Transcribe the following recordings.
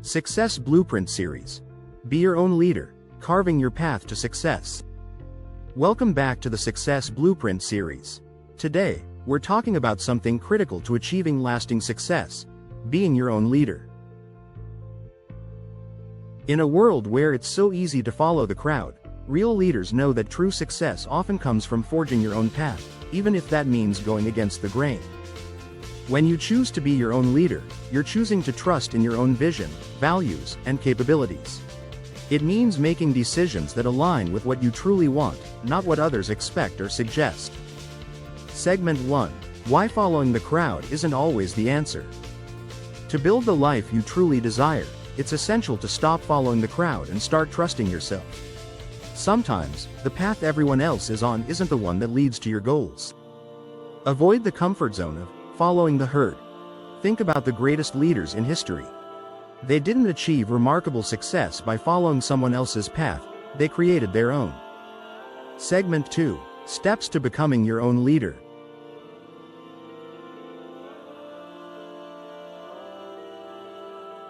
Success Blueprint Series. Be your own leader, carving your path to success. Welcome back to the Success Blueprint Series. Today, we're talking about something critical to achieving lasting success: being your own leader. In a world where it's so easy to follow the crowd, real leaders know that true success often comes from forging your own path, even if that means going against the grain. When you choose to be your own leader, you're choosing to trust in your own vision, values, and capabilities. It means making decisions that align with what you truly want, not what others expect or suggest. Segment 1. Why following the crowd isn't always the answer. To build the life you truly desire, it's essential to stop following the crowd and start trusting yourself. Sometimes, the path everyone else is on isn't the one that leads to your goals. Avoid the comfort zone of following the herd. Think about the greatest leaders in history. They didn't achieve remarkable success by following someone else's path, they created their own. Segment 2. Steps to becoming your own leader.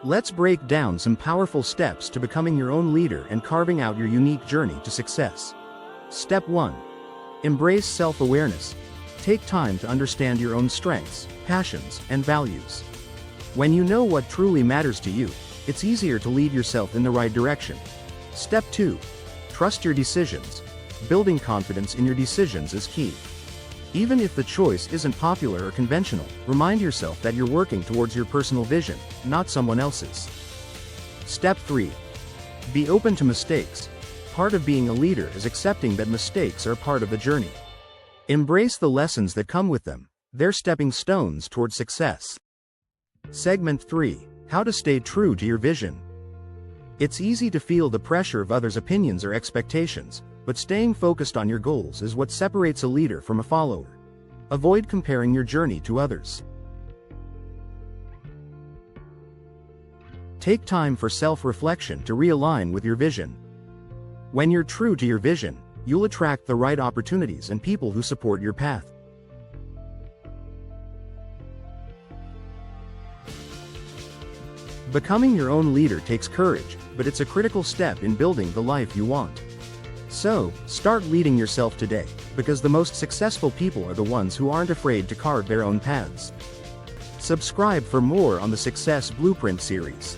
Let's break down some powerful steps to becoming your own leader and carving out your unique journey to success. Step 1. Embrace self-awareness. Take time to understand your own strengths, passions, and values. When you know what truly matters to you, it's easier to lead yourself in the right direction. Step 2. Trust your decisions. Building confidence in your decisions is key. Even if the choice isn't popular or conventional, remind yourself that you're working towards your personal vision, not someone else's. Step 3. Be open to mistakes. Part of being a leader is accepting that mistakes are part of the journey. Embrace the lessons that come with them. They're stepping stones toward success. Segment 3. How to stay true to your vision. It's easy to feel the pressure of others' opinions or expectations, but staying focused on your goals is what separates a leader from a follower. Avoid comparing your journey to others. Take time for self-reflection to realign with your vision. When you're true to your vision, you'll attract the right opportunities and people who support your path. Becoming your own leader takes courage, but it's a critical step in building the life you want. So, start leading yourself today, because the most successful people are the ones who aren't afraid to carve their own paths. Subscribe for more on the Success Blueprint series.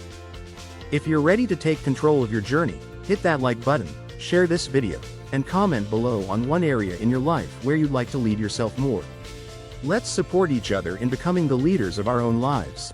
If you're ready to take control of your journey, hit that like button, share this video, and comment below on one area in your life where you'd like to lead yourself more. Let's support each other in becoming the leaders of our own lives.